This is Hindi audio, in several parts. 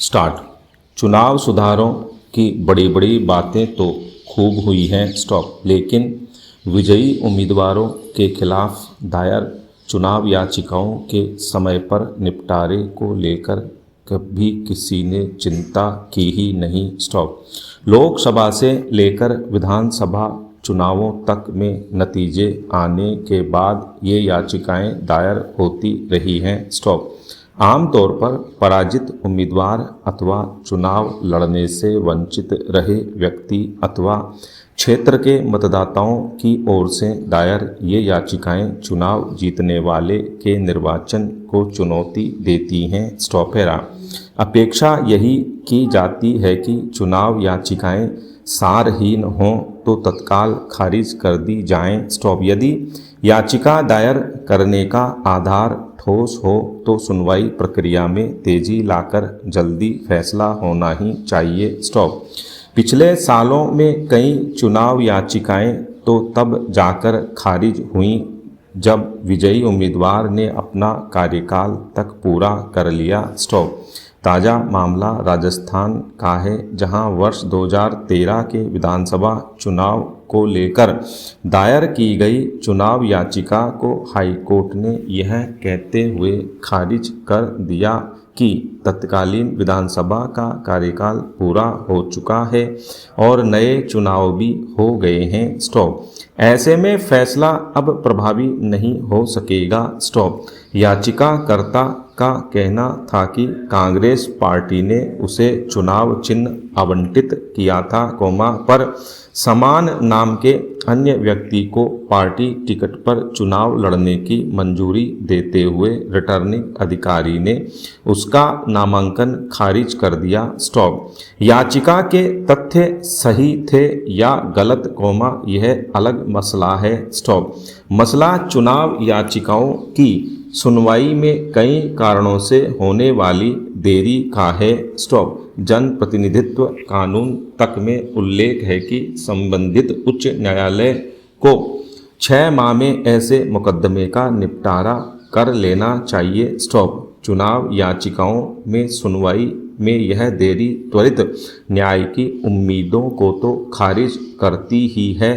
स्टार्ट। चुनाव सुधारों की बड़ी बड़ी बातें तो खूब हुई हैं स्टॉप, लेकिन विजयी उम्मीदवारों के खिलाफ दायर चुनाव याचिकाओं के समय पर निपटारे को लेकर कभी किसी ने चिंता की ही नहीं स्टॉप। लोकसभा से लेकर विधानसभा चुनावों तक में नतीजे आने के बाद ये याचिकाएं दायर होती रही हैं स्टॉप। आमतौर पर पराजित उम्मीदवार अथवा चुनाव लड़ने से वंचित रहे व्यक्ति अथवा क्षेत्र के मतदाताओं की ओर से दायर ये याचिकाएं चुनाव जीतने वाले के निर्वाचन को चुनौती देती हैं स्टॉपेरा। अपेक्षा यही की जाती है कि चुनाव याचिकाएं सारहीन हों तो तत्काल खारिज कर दी जाएं स्टॉप। यदि याचिका दायर करने का आधार ठोस हो तो सुनवाई प्रक्रिया में तेजी लाकर जल्दी फैसला होना ही चाहिए स्टॉप। पिछले सालों में कई चुनाव याचिकाएं तो तब जाकर खारिज हुईं जब विजयी उम्मीदवार ने अपना कार्यकाल तक पूरा कर लिया स्टॉप। ताज़ा मामला राजस्थान का है, जहां वर्ष 2013 के विधानसभा चुनाव को लेकर दायर की गई चुनाव याचिका को हाईकोर्ट ने यह कहते हुए खारिज कर दिया कि तत्कालीन विधानसभा का कार्यकाल पूरा हो चुका है और नए चुनाव भी हो गए हैं स्टॉप। ऐसे में फैसला अब प्रभावी नहीं हो सकेगा स्टॉप। याचिकाकर्ता का कहना था कि कांग्रेस पार्टी ने उसे चुनाव चिन्ह आवंटित किया था पर समान नाम के अन्य व्यक्ति को पार्टी टिकट पर चुनाव लड़ने की मंजूरी देते हुए रिटर्निंग अधिकारी ने उसका नामांकन खारिज कर दिया स्टॉप। याचिका के तथ्य सही थे या गलत यह अलग मसला है स्टॉप। मसला चुनाव याचिकाओं की सुनवाई में कई कारणों से होने वाली देरी का है स्टॉप। जनप्रतिनिधित्व कानून तक में उल्लेख है कि संबंधित उच्च न्यायालय को 6 माह में ऐसे मुकदमे का निपटारा कर लेना चाहिए स्टॉप। चुनाव याचिकाओं में सुनवाई में यह देरी त्वरित न्याय की उम्मीदों को तो खारिज करती ही है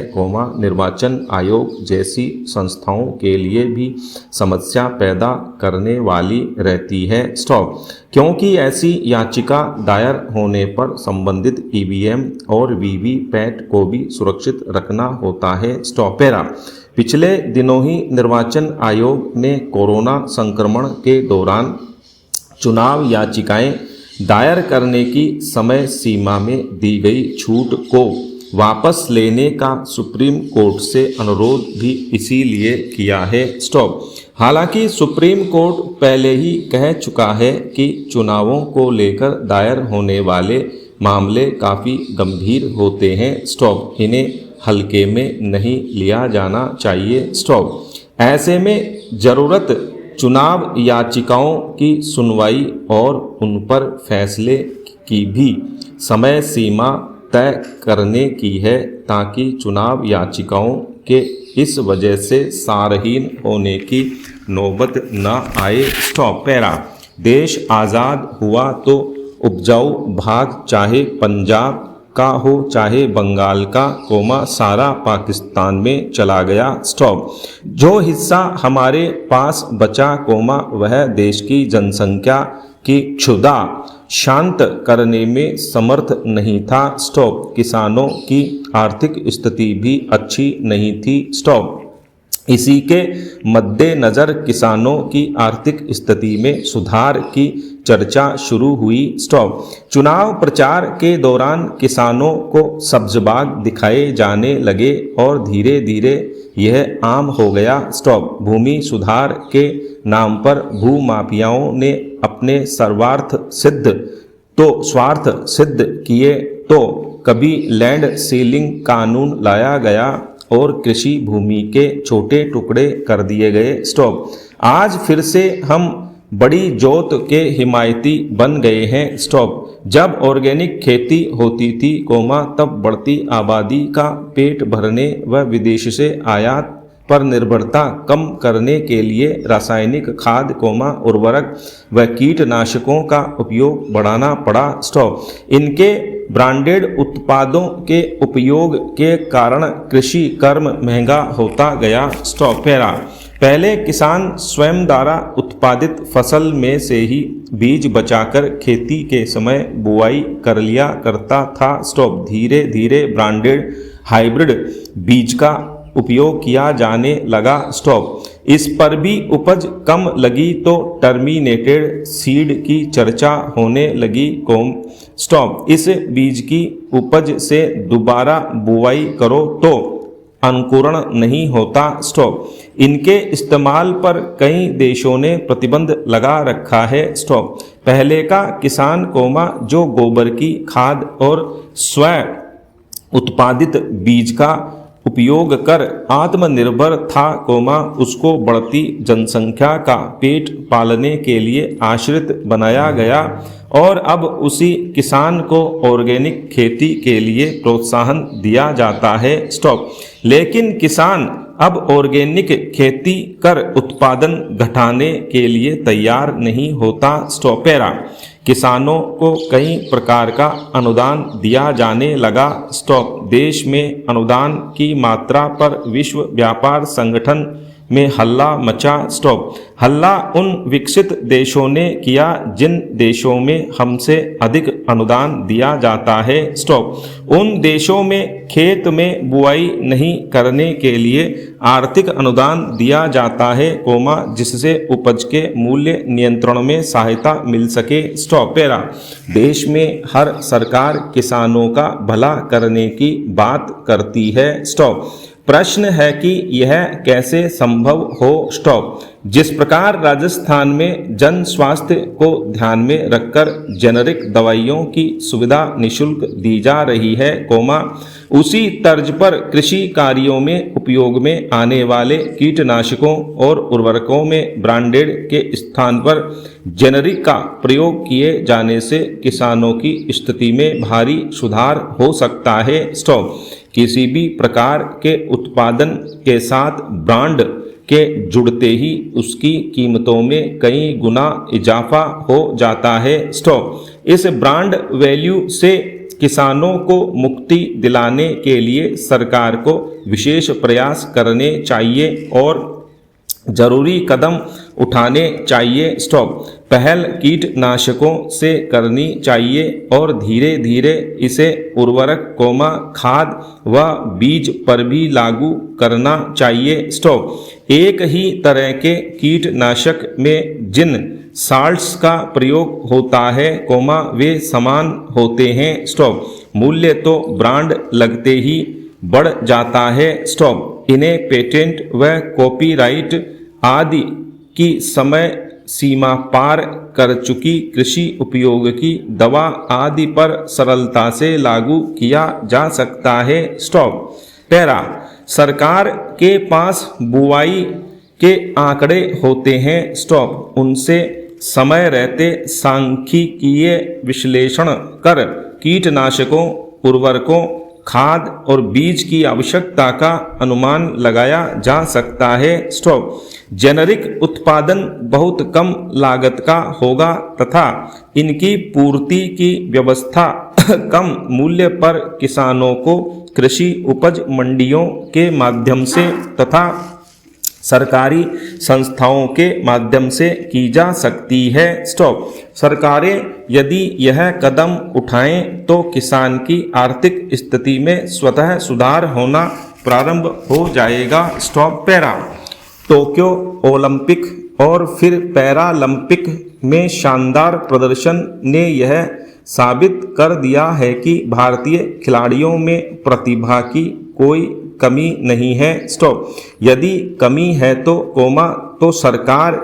निर्वाचन आयोग जैसी संस्थाओं के लिए भी समस्या पैदा करने वाली रहती है स्टॉप, क्योंकि ऐसी याचिका दायर होने पर संबंधित ईवीएम और वीवीपैट को भी सुरक्षित रखना होता है स्टॉपेरा। पिछले दिनों ही निर्वाचन आयोग ने कोरोना संक्रमण के दौरान चुनाव याचिकाएं दायर करने की समय सीमा में दी गई छूट को वापस लेने का सुप्रीम कोर्ट से अनुरोध भी इसीलिए किया है स्टॉप। हालांकि सुप्रीम कोर्ट पहले ही कह चुका है कि चुनावों को लेकर दायर होने वाले मामले काफ़ी गंभीर होते हैं स्टॉप, इन्हें हल्के में नहीं लिया जाना चाहिए स्टॉप। ऐसे में ज़रूरत चुनाव याचिकाओं की सुनवाई और उन पर फैसले की भी समय सीमा तय करने की है ताकि चुनाव याचिकाओं के इस वजह से सारहीन होने की नौबत न आए स्टॉप पैरा। देश आज़ाद हुआ तो उपजाऊ भाग चाहे पंजाब का हो चाहे बंगाल का सारा पाकिस्तान में चला गया स्टॉप। जो हिस्सा हमारे पास बचा वह देश की जनसंख्या की क्षुधा शांत करने में समर्थ नहीं था स्टॉप। किसानों की आर्थिक स्थिति भी अच्छी नहीं थी स्टॉप। इसी के मद्देनज़र किसानों की आर्थिक स्थिति में सुधार की चर्चा शुरू हुई स्टॉप। चुनाव प्रचार के दौरान किसानों को सब्ज बाग दिखाए जाने लगे और धीरे धीरे यह आम हो गया स्टॉप। भूमि सुधार के नाम पर भूमाफियाओं ने अपने स्वार्थ सिद्ध किए तो कभी लैंड सीलिंग कानून लाया गया और कृषि भूमि के छोटे टुकड़े कर दिए गए स्टॉप। आज फिर से हम बड़ी जोत के हिमायती बन गए हैं स्टॉप। जब ऑर्गेनिक खेती होती थी तब बढ़ती आबादी का पेट भरने व विदेश से आयात पर निर्भरता कम करने के लिए रासायनिक खाद उर्वरक व कीटनाशकों का उपयोग बढ़ाना पड़ा। स्टॉप। इनके ब्रांडेड उत्पादों के उपयोग के कारण कृषि कर्म महंगा होता गया। स्टॉप। पहले किसान स्वयं द्वारा उत्पादित फसल में से ही बीज बचाकर खेती के समय बुआई कर लिया करता था। स्टॉप। धीरे धीरे ब्रांडेड हाइब्रिड बीज का उपयोग किया जाने लगा। स्टॉप। इस पर भी उपज कम लगी तो टर्मिनेटेड सीड की चर्चा होने लगी। स्टॉप। इस बीज की उपज से दोबारा बुआई करो तो अंकुरण नहीं होता। स्टॉप। इनके इस्तेमाल पर कई देशों ने प्रतिबंध लगा रखा है। स्टॉप। पहले का किसान जो गोबर की खाद और स्व उत्पादित बीज का उपयोग कर आत्मनिर्भर था, उसको बढ़ती जनसंख्या का पेट पालने के लिए आश्रित बनाया गया और अब उसी किसान को ऑर्गेनिक खेती के लिए प्रोत्साहन दिया जाता है। स्टॉप। लेकिन किसान अब ऑर्गेनिक खेती कर उत्पादन घटाने के लिए तैयार नहीं होता। स्टॉप। किसानों को कई प्रकार का अनुदान दिया जाने लगा। स्टॉप। देश में अनुदान की मात्रा पर विश्व व्यापार संगठन में हल्ला मचा। स्टॉप। हल्ला उन विकसित देशों ने किया जिन देशों में हमसे अधिक अनुदान दिया जाता है। स्टॉप। उन देशों में खेत में बुआई नहीं करने के लिए आर्थिक अनुदान दिया जाता है, जिससे उपज के मूल्य नियंत्रण में सहायता मिल सके। स्टॉप। देश में हर सरकार किसानों का भला करने की बात करती है। स्टॉप। प्रश्न है कि यह कैसे संभव हो। स्टॉप। जिस प्रकार राजस्थान में जन स्वास्थ्य को ध्यान में रखकर जेनरिक दवाइयों की सुविधा निशुल्क दी जा रही है, उसी तर्ज पर कृषि कार्यों में उपयोग में आने वाले कीटनाशकों और उर्वरकों में ब्रांडेड के स्थान पर जेनरिक का प्रयोग किए जाने से किसानों की स्थिति में भारी सुधार हो सकता है। स्टॉप। किसी भी प्रकार के उत्पादन के साथ ब्रांड के जुड़ते ही उसकी कीमतों में कई गुना इजाफा हो जाता है। स्टॉप। इस ब्रांड वैल्यू से किसानों को मुक्ति दिलाने के लिए सरकार को विशेष प्रयास करने चाहिए और जरूरी कदम उठाने चाहिए। स्टॉप। पहल कीटनाशकों से करनी चाहिए और धीरे धीरे इसे उर्वरक खाद व बीज पर भी लागू करना चाहिए। स्टॉप। एक ही तरह के कीटनाशक में जिन साल्ट्स का प्रयोग होता है, वे समान होते हैं। स्टॉप। मूल्य तो ब्रांड लगते ही बढ़ जाता है। स्टॉप। इन्हें पेटेंट व कॉपीराइट आदि की समय सीमा पार कर चुकी कृषि उपयोग की दवा आदि पर सरलता से लागू किया जा सकता है। स्टॉप। सरकार के पास बुआई के आंकड़े होते हैं। स्टॉप। उनसे समय रहते सांख्यिकीय विश्लेषण कर कीटनाशकों, उर्वरकों, खाद और बीज की आवश्यकता का अनुमान लगाया जा सकता है। स्टॉप। जेनरिक उत्पादन बहुत कम लागत का होगा तथा इनकी पूर्ति की व्यवस्था कम मूल्य पर किसानों को कृषि उपज मंडियों के माध्यम से तथा सरकारी संस्थाओं के माध्यम से की जा सकती है। स्टॉप। सरकारें यदि यह कदम उठाएं तो किसान की आर्थिक स्थिति में स्वतः सुधार होना प्रारंभ हो जाएगा। स्टॉप। टोक्यो ओलंपिक और फिर पैरालंपिक में शानदार प्रदर्शन ने यह साबित कर दिया है कि भारतीय खिलाड़ियों में प्रतिभा की कोई कमी नहीं है। स्टॉप। यदि कमी है तो सरकार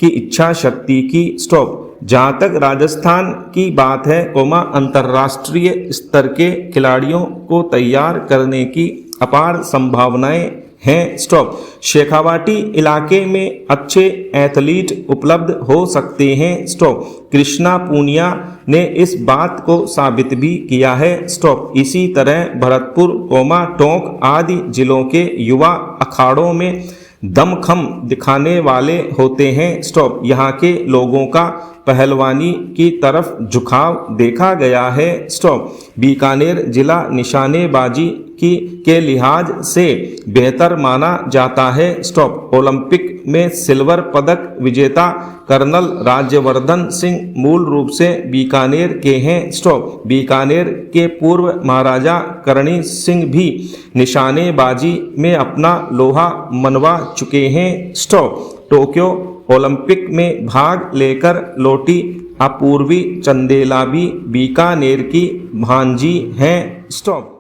की इच्छा शक्ति की। स्टॉप। जहाँ तक राजस्थान की बात है, अंतर्राष्ट्रीय स्तर के खिलाड़ियों को तैयार करने की अपार संभावनाएं हैं। स्टॉप। शेखावाटी इलाके में अच्छे एथलीट उपलब्ध हो सकते हैं। स्टॉप। कृष्णा पूनिया ने इस बात को साबित भी किया है। स्टॉप। इसी तरह भरतपुर, टोंक आदि जिलों के युवा अखाड़ों में दमखम दिखाने वाले होते हैं। स्टॉप। यहाँ के लोगों का पहलवानी की तरफ झुकाव देखा गया है। स्टॉप। बीकानेर जिला निशानेबाजी के लिहाज से बेहतर माना जाता है। स्टॉप। ओलंपिक में सिल्वर पदक विजेता कर्नल राज्यवर्धन सिंह मूल रूप से बीकानेर के हैं। स्टॉप। बीकानेर के पूर्व महाराजा करणी सिंह भी निशानेबाजी में अपना लोहा मनवा चुके हैं। स्टॉप। टोक्यो ओलंपिक में भाग लेकर लौटी अपूर्वी चंदेला भी बीकानेर की भांजी हैं। स्टॉप।